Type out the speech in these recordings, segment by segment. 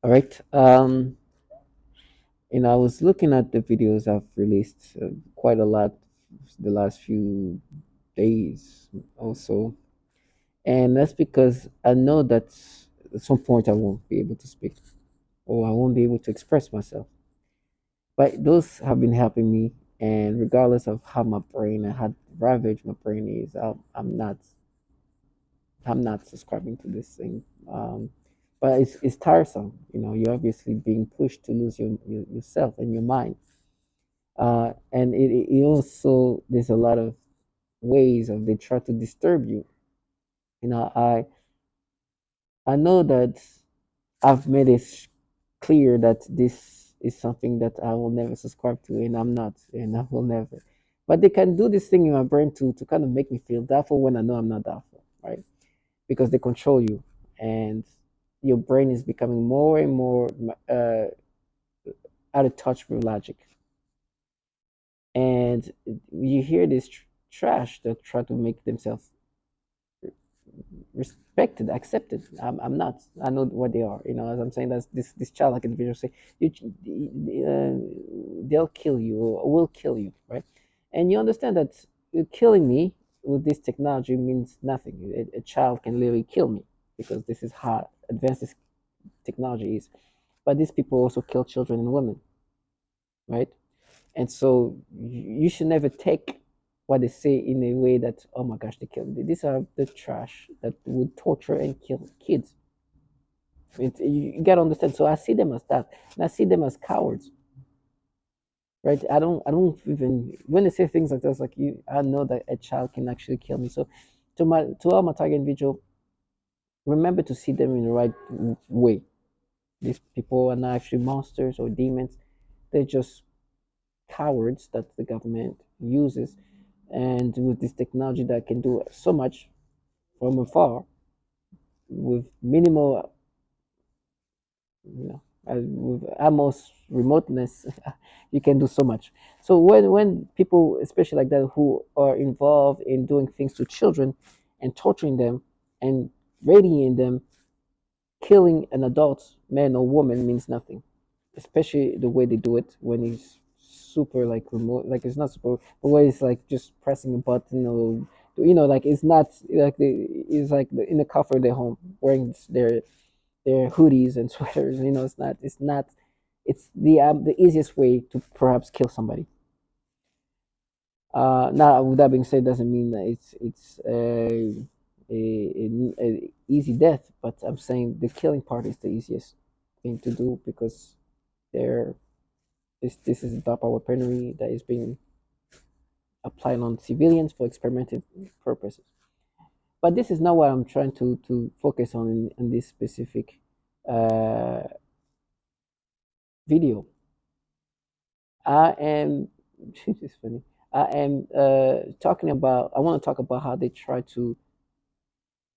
All right. I was looking at the videos I've released quite a lot the last few days also, and that's because I know that at some point I won't be able to speak or I won't be able to express myself. But those have been helping me, and regardless of how my brain and how ravaged my brain is, I'm not subscribing to this thing. But it's tiresome. You're obviously being pushed to lose yourself and your mind. And it also there's a lot of ways of they try to disturb you. I know that I've made it clear that this is something that I will never subscribe to, and I'm not, and I will never. But they can do this thing in my brain to kind of make me feel doubtful when I know I'm not doubtful, right? Because they control you, and your brain is becoming more and more out of touch with logic. And you hear this trash that try to make themselves respected, accepted. I'm not. I know what they are. As I'm saying, that's this childlike individual say, you, they'll kill you or will kill you, right? And you understand that killing me with this technology means nothing. A child can literally kill me because this is how advanced this technology is. But these people also kill children and women, right? And so you should never take what they say in a way that, oh my gosh, they killed. These are the trash that would torture and kill kids. You gotta understand. So I see them as that, and I see them as cowards, right? I don't even when they say things like this, like you, I know that a child can actually kill me. So to all my target individual, remember to see them in the right way. These people are not actually monsters or demons. They're just cowards that the government uses, and with this technology that can do so much from afar with minimal, with almost remoteness, you can do so much. So when people, especially like that, who are involved in doing things to children and torturing them and radiating them, killing an adult man or woman means nothing, especially the way they do it when he's super like remote, like it's not super, but where it's like just pressing a button or like it's not like it's like in the comfort of their home wearing their hoodies and sweaters. It's not it's the easiest way to perhaps kill somebody. Now with that being said, doesn't mean that it's a easy death, but I'm saying the killing part is the easiest thing to do because they're this is the type of weaponry that is being applied on civilians for experimental purposes. But this is not what I'm trying to focus on in this specific uh, video. I am this is funny. I am talking about. I want to talk about how they try to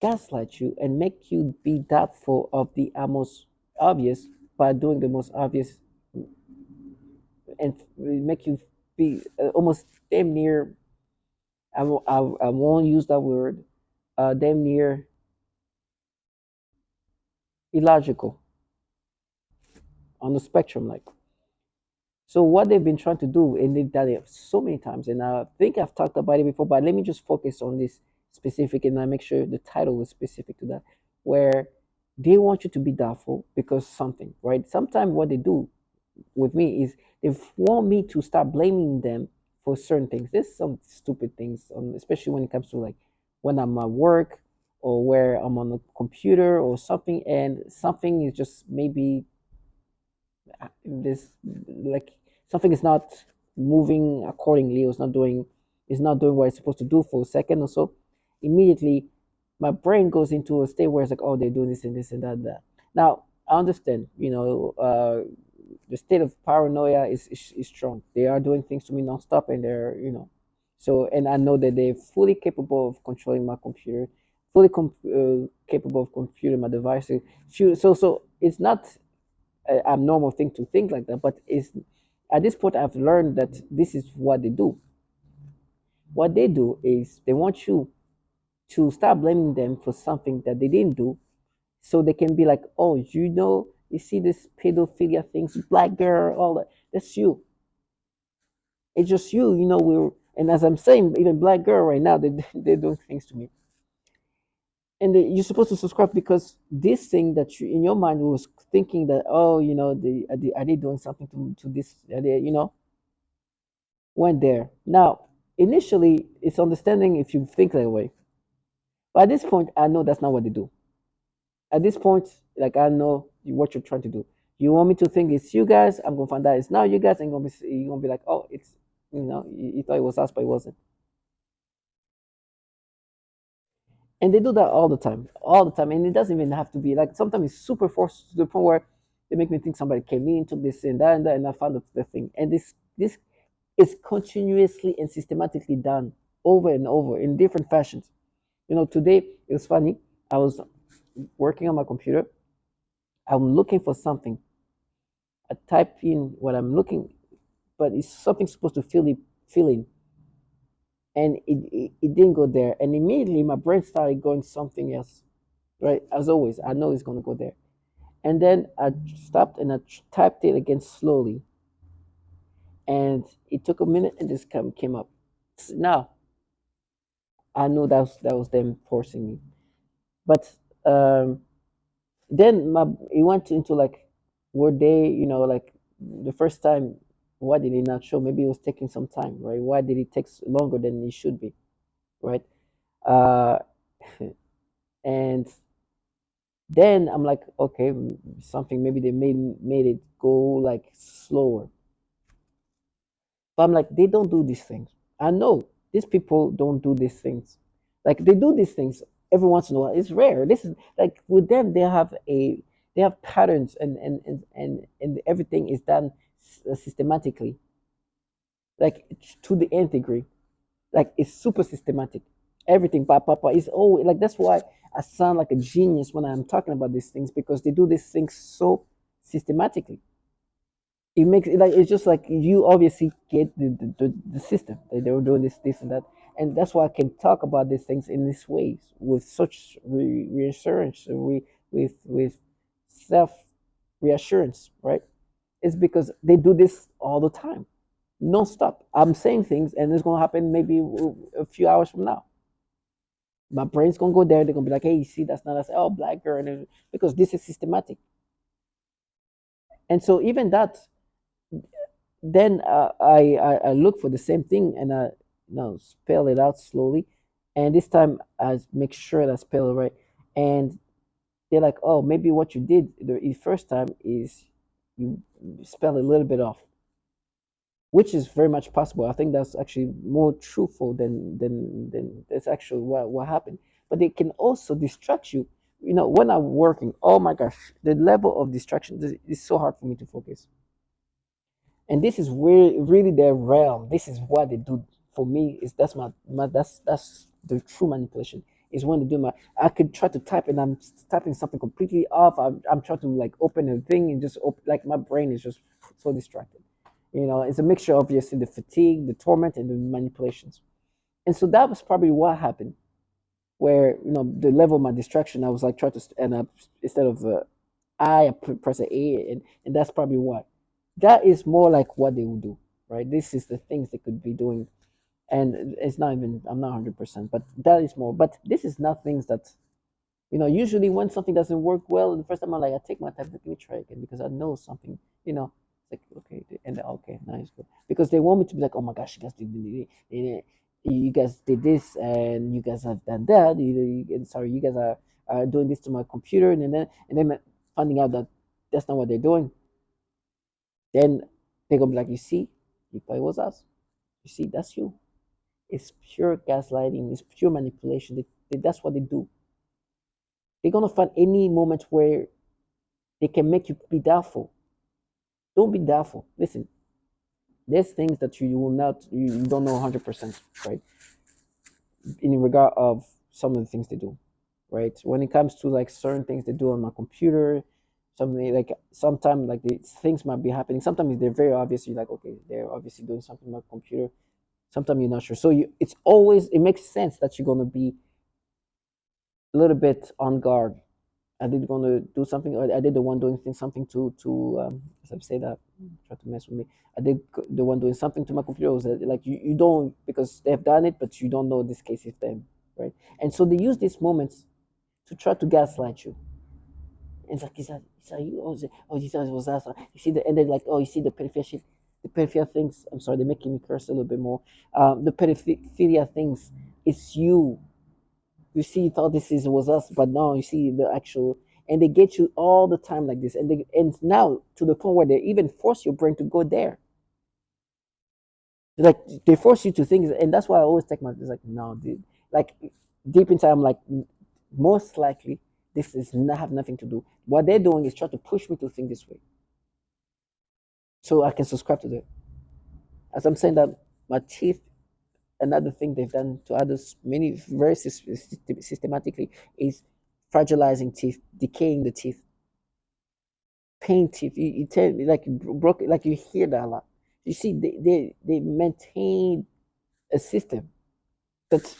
gaslight you and make you be doubtful of the most obvious by doing the most obvious and make you be almost damn near. I won't use that word. Damn near illogical on the spectrum, like. So what they've been trying to do, and they've done it so many times, and I think I've talked about it before, but let me just focus on this specific, and I make sure the title is specific to that, where they want you to be doubtful because something, right? Sometimes what they do with me is they want me to start blaming them for certain things. There's some stupid things, especially when it comes to like when I'm at work or where I'm on the computer or something, and something is just maybe this like something is not moving accordingly or it's not doing what it's supposed to do for a second or so. Immediately my brain goes into a state where it's like, oh, they're doing this and this and that and that. Now I understand, the state of paranoia is strong. They are doing things to me nonstop, and they're so, and I know that they're fully capable of controlling my computer, fully capable of computing my devices. So it's not abnormal thing to think like that. But it's at this point I've learned that this is what they do. What they do is they want you to start blaming them for something that they didn't do, so they can be like, oh, You see this pedophilia things, black girl, all that. That's you. It's just you. We're and as I'm saying, even black girl right now, they're doing things to me. And you're supposed to subscribe because this thing that you in your mind was thinking that, oh, are they doing something to this, are they, went there. Now, initially, it's understanding if you think that way. But at this point, I know that's not what they do. At this point, like I know what you're trying to do. You want me to think it's you guys? I'm gonna find out it's not you guys, and you're gonna be like, oh, it's you thought it was us, but it wasn't. And they do that all the time, and it doesn't even have to be like sometimes it's super forced to the point where they make me think somebody came in, took this and that, and I found the thing. And this is continuously and systematically done over and over in different fashions. Today it was funny. I was working on my computer. I'm looking for something. I type in what I'm looking, but it's something supposed to fill in, and it didn't go there. And immediately my brain started going something else. Right, as always, I know it's gonna go there. And then I stopped and I typed it again slowly, and it took a minute, and this came up. Now I know that was them forcing me, but um, then it went into like, were they, like the first time, why did it not show? Maybe it was taking some time, right? Why did it take longer than it should be, right? Uh, and then I'm like, okay, something, maybe they made it go like slower. But I'm like, they don't do these things. I know these people don't do these things. Like they do these things every once in a while. It's rare. This is like with them, they have patterns, and everything is done systematically, like to the nth degree. Like it's super systematic. Everything, papa, is always like that's why I sound like a genius when I'm talking about these things because they do these things so systematically. It makes it like it's just like you obviously get the system. They were doing this and that, and that's why I can talk about these things in this ways with such reassurance, with self reassurance, right? It's because they do this all the time, non-stop. I'm saying things, and it's gonna happen maybe a few hours from now. My brain's gonna go there. They're gonna be like, "Hey, you see, that's not us. Oh, black girl," because this is systematic. And so even that, then I look for the same thing, and I spell it out slowly, and this time I make sure that I spell it right. And they're like, oh, maybe what you did the first time is you spell a little bit off, which is very much possible. I think that's actually more truthful than that's actually what happened. But they can also distract you. When I'm working, oh my gosh, the level of distraction is so hard for me to focus. And this is where really their realm. This is what they do for me. Is that's my that's the true manipulation. Is when they do my. I could try to type and I'm typing something completely off. I'm trying to like open a thing and just open, like my brain is just so distracted. It's a mixture of obviously the fatigue, the torment, and the manipulations. And so that was probably what happened. Where the level of my distraction, I was like trying to and I, instead of I press a, and that's probably why. That is more like what they will do, right? This is the things they could be doing, and it's not even. I'm not 100%, but that is more. But this is not things that usually when something doesn't work well the first time, I'm like, I take my time, let me try again because I know something. It's like okay, and okay, nice, good. Because they want me to be like, oh my gosh, you guys you guys did this, and you guys have done that. Sorry, you guys are doing this to my computer, and then finding out that that's not what they're doing. Then they're gonna be like, you see, you thought it was us. You see, that's you. It's pure gaslighting. It's pure manipulation. That's what they do. They're gonna find any moment where they can make you be doubtful. Don't be doubtful. Listen, there's things that you will not, you don't know 100%, right? In regard of some of the things they do, right? When it comes to like certain things they do on my computer, something like sometimes like things might be happening. Sometimes they're very obvious. You're like, okay, they're obviously doing something on my computer. Sometimes you're not sure. So it makes sense that you're gonna be a little bit on guard Are they gonna do something, or are they the one doing something to as I say that try to mess with me? Are they the one doing something to my computer? Or is it like you don't, because they've done it, but you don't know this case is them, right? And so they use these moments to try to gaslight you. And it's like, is that you? Oh, this was us. You see the, and then like, oh, you see the pedophilia shit, the pedophilia things. I'm sorry, they're making me curse a little bit more. The pedophilia things, it's you. You see, you thought this is was us, but now you see the actual, and they get you all the time like this, and now to the point where they even force your brain to go there. Like they force you to think, and that's why I always take my. It's like no, dude. Like deep inside, I'm like, most likely this is not have nothing to do. What they're doing is try to push me to think this way, so I can subscribe to them. As I'm saying that, my teeth. Another thing they've done to others, many very systematically, is fragilizing teeth, decaying the teeth, pain teeth. You tell me like broken, like you hear that a lot. You see, they maintain a system that,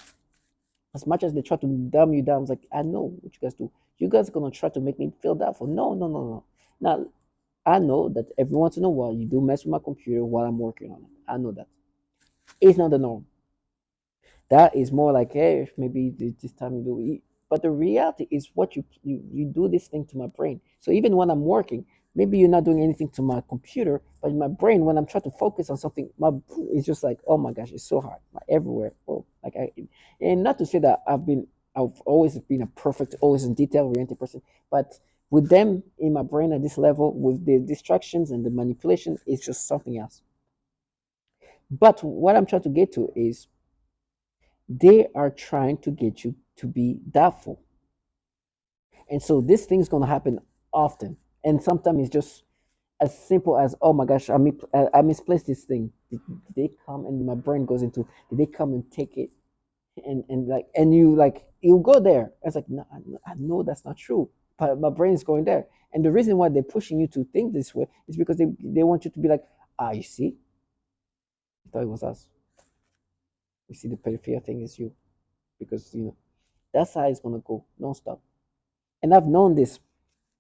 as much as they try to dumb you down, it's like I know what you guys do. You guys are gonna try to make me feel doubtful. No, no, no, no. Now I know that every once in a while you do mess with my computer while I'm working on it. I know that it's not the norm. That is more like, hey, maybe this time you do it. But the reality is what you do this thing to my brain. So even when I'm working, maybe you're not doing anything to my computer, but in my brain, when I'm trying to focus on something, my it's just like, oh my gosh, it's so hard, like everywhere. Oh, like and not to say that I've always been a perfect, always in detail oriented person, but with them in my brain at this level, with the distractions and the manipulation, it's just something else. But what I'm trying to get to is they are trying to get you to be doubtful. And so this thing's going to happen often. And sometimes it's just as simple as, oh my gosh, I misplaced this thing. Did they come? And my brain goes into, did they come and take it? And like, and you like, you go there. It's like, no, I know that's not true. But my brain is going there. And the reason why they're pushing you to think this way is because they want you to be like, ah, you see, I thought it was us. You see, the peripheral thing is you. Because, that's how it's going to go nonstop. And I've known this,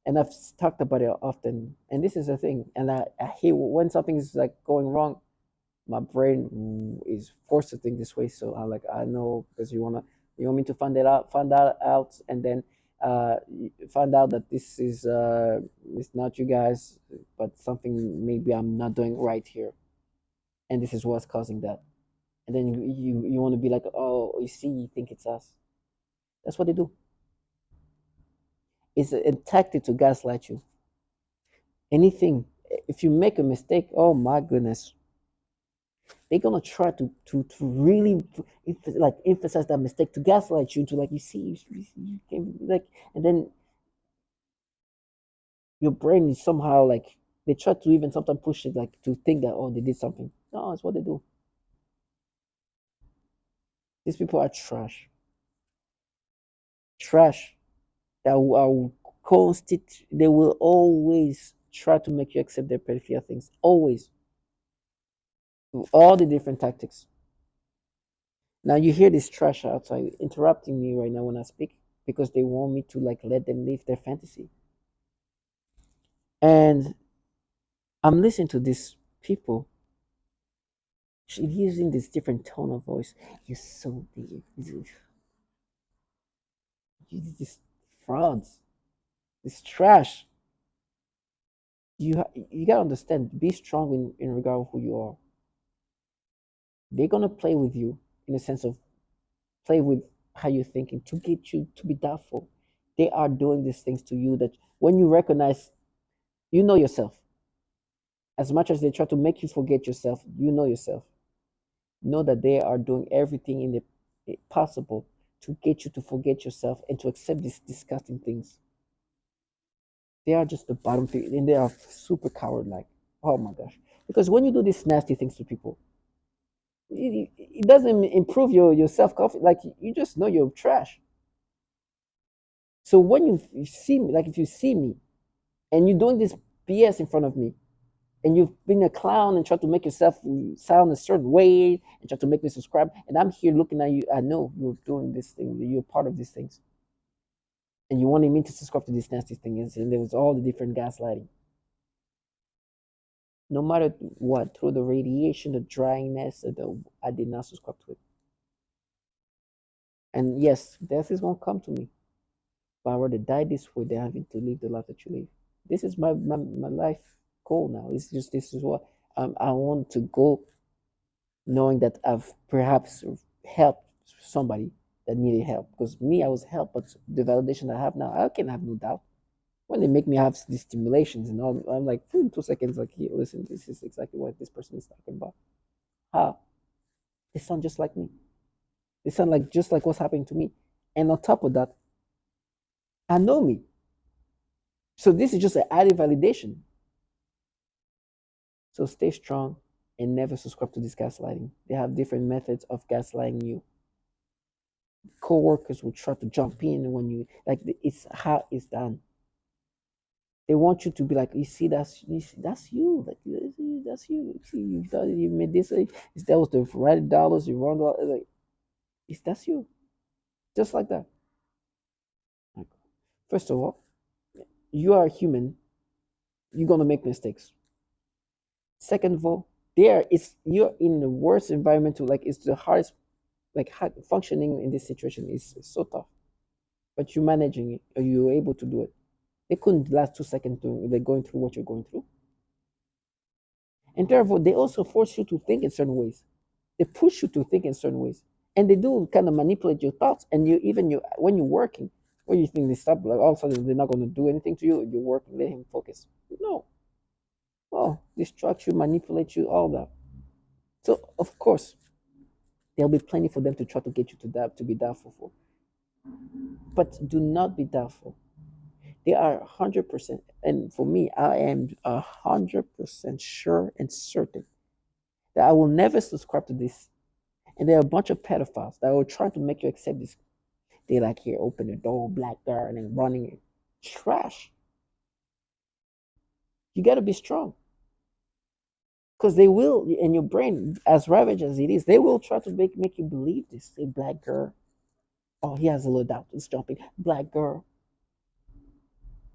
and I've talked about it often. And this is the thing. And I hate when something is like going wrong, my brain is forced to think this way. So I know, because you want me to find that out, and then find out that this is it's not you guys, but something maybe I'm not doing right here, and this is what's causing that. And then you want to be like, oh, you see, you think it's us. That's what they do. It's a tactic to gaslight you. Anything, if you make a mistake, oh my goodness, they're gonna try to really like emphasize that mistake to gaslight you, to like, you see, you can, like, and then your brain is somehow like, they try to even sometimes push it like to think that, oh, they did something. No, it's what they do. These people are trash, trash. That are constant. They will always try to make you accept their peripheral things. Always, through all the different tactics. Now you hear this trash outside interrupting me right now when I speak, because they want me to like let them live their fantasy. And I'm listening to these people using this different tone of voice. You're so deep. These frauds, this trash. You gotta understand. Be strong in regard of who you are. They're gonna play with you in a sense of play with how you're thinking to get you to be doubtful. They are doing these things to you that when you recognize, you know yourself. As much as they try to make you forget yourself, you know yourself. Know that they are doing everything in the possible to get you to forget yourself and to accept these disgusting things. They are just the bottom thing, and they are super coward like. Oh my gosh. Because when you do these nasty things to people, it doesn't improve your self confidence. Like you just know you're trash. So when you see me, like if you see me and you're doing this BS in front of me, and you've been a clown and tried to make yourself sound a certain way and try to make me subscribe, and I'm here looking at you, I know you're doing this thing, you're part of these things. And you wanted me to subscribe to this nasty thing, and there was all the different gaslighting. No matter what, through the radiation, the dryness, I did not subscribe to it. And yes, death is gonna come to me, but I rather die this way than having to live the life that you live. This is my life goal now. It's just this is what I want to go, knowing that I've perhaps helped somebody that needed help. Because me, I was helped, but the validation I have now, I can have no doubt. When they make me have these stimulations and all, I'm like, 2 seconds, like, here, listen, this is exactly what this person is talking about. How? They sound just like me. They sound like just like what's happening to me. And on top of that, I know me. So this is just an added validation. So stay strong and never subscribe to this gaslighting. They have different methods of gaslighting you. Co-workers will try to jump in when you like it's how it's done. They want you to be like, that's you, like that's you. See, you've done it, you made this. That was the right dollars, you run like that's you, just like that. Like, first of all, you are a human. You're gonna make mistakes. Second of all, you're in the worst environment to like it's the hardest like functioning in this situation is so tough, but you're managing it or you're able to do it. They couldn't last 2 seconds doing like going through what you're going through. And therefore, they also force you to think in certain ways. They push you to think in certain ways, and they do kind of manipulate your thoughts. And you even you when you're working, when you think they stop, like all of a sudden they're not going to do anything to you. You're working, let him focus. No, well, distract you, manipulate you, all that. So of course, there'll be plenty for them to try to get you to doubt, to be doubtful for. But do not be doubtful. They are 100%, and for me, I am 100% sure and certain that I will never subscribe to this. And there are a bunch of pedophiles that will try to make you accept this. They like here, open the door, black door, and then running it. Trash. You got to be strong because they will, in your brain, as ravaged as it is, they will try to make you believe this. Say black girl. Oh, he has a little doubt. It's jumping. Black girl.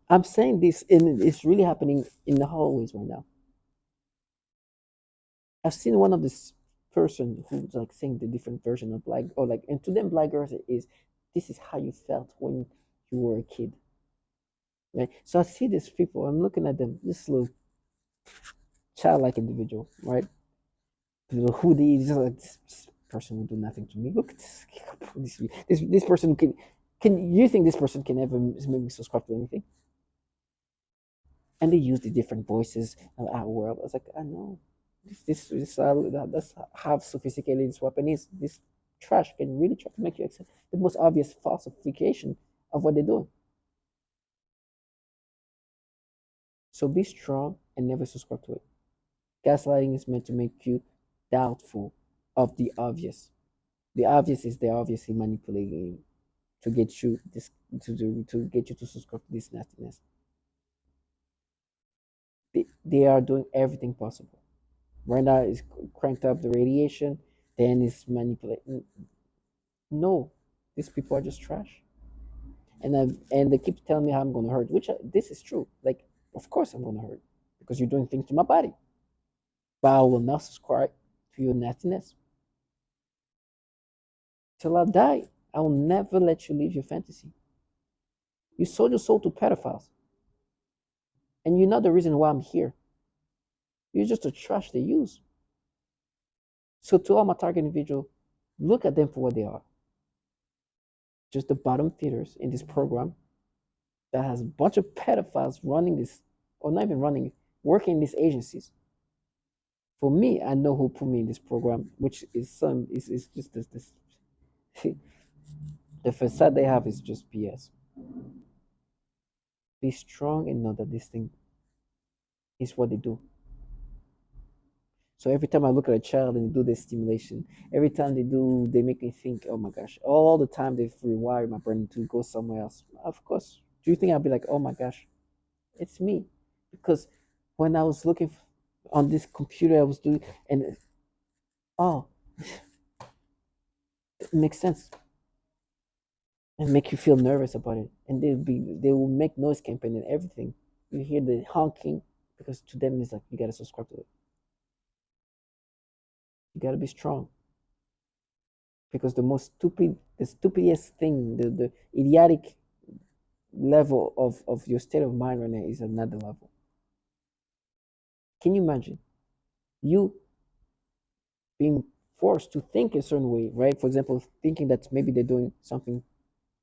I'm saying this, and it's really happening in the hallways right now. I've seen one of this person who's like saying the different version of black, or like, and to them, black girls is this is how you felt when you were a kid, right? So I see these people. I'm looking at them. This little childlike individual, right? Who they is like this person will do nothing to me. Look at this person can you think this person can ever make me subscribe to anything? And they use the different voices our world. I was like, I know that's how sophisticated this weapon is. This trash can really try to make you accept the most obvious falsification of what they're doing. So be strong and never subscribe to it. Gaslighting is meant to make you doubtful of the obvious. The obvious is they're obviously manipulating you to get you this to get you to subscribe to this nastiness. They are doing everything possible. Right now it's cranked up the radiation, then it's manipulating. No, these people are just trash. And they keep telling me how I'm gonna hurt, which this is true. Like, of course I'm gonna hurt because you're doing things to my body. But I will not subscribe to your nastiness till I die. I will never let you leave your fantasy. You sold your soul to pedophiles, and you're not the reason why I'm here. You're just a trash they use. So to all my target individual, look at them for what they are. Just the bottom feeders in this program that has a bunch of pedophiles running this, or not even running, working in these agencies. For me, I know who put me in this program, which is just this the facade they have is just BS. Be strong and know that this thing is what they do. So every time I look at a child and they do this stimulation, every time they do, they make me think, oh my gosh, all the time they've rewired my brain to go somewhere else. Of course. Do you think I'll be like, oh my gosh, it's me? Because when I was looking on this computer, I was doing, and oh, it makes sense and make you feel nervous about it. and they will make noise campaign and everything. You hear the honking because to them it's like you gotta subscribe to it. You gotta be strong because the stupidest thing, the idiotic level of your state of mind right now is another level. Can you imagine you being forced to think a certain way, right? For example, thinking that maybe they're doing something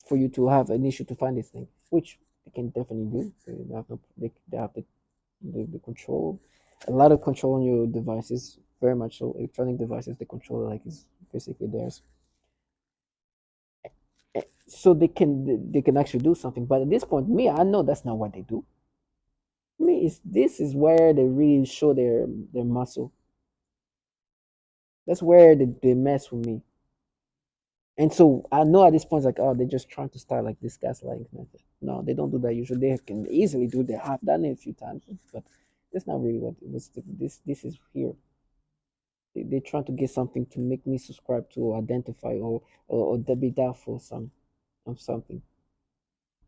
for you to have an issue to find this thing, which they can definitely do. They have, no, they have the control, a lot of control on your devices, very much so. Electronic devices, the control like is basically theirs. So they can actually do something. But at this point, me, I know that's not what they do. Me, is this is where they really show their muscle. That's where they mess with me. And so I know at this point, like, oh, they're just trying to start like this gaslighting method. No, they don't do that usually. They can easily do. They have done it a few times, but that's not really what it was. This is here. They're trying to get something to make me subscribe to or identify or be doubtful of something,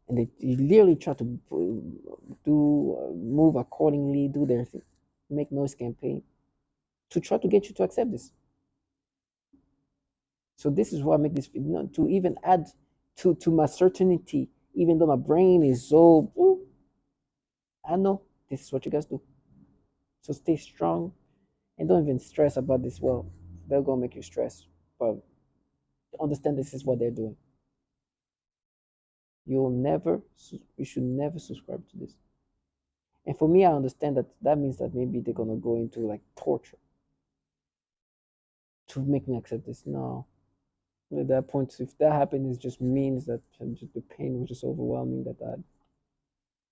and they literally try to do move accordingly, do their thing, make noise campaign to try to get you to accept this. So this is why I make this video, to even add to my certainty, even though my brain is so, I know this is what you guys do. So stay strong and don't even stress about this. Well, they're gonna make you stress, but understand this is what they're doing. You should never subscribe to this. And for me, I understand that means that maybe they're gonna go into like torture to make me accept this. No, at that point, if that happens, it just means that just the pain was just overwhelming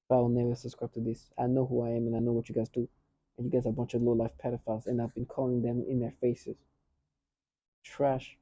I'll never subscribe to this. I know who I am and I know what you guys do. And you guys are a bunch of low life pedophiles, and I've been calling them in their faces. Trash.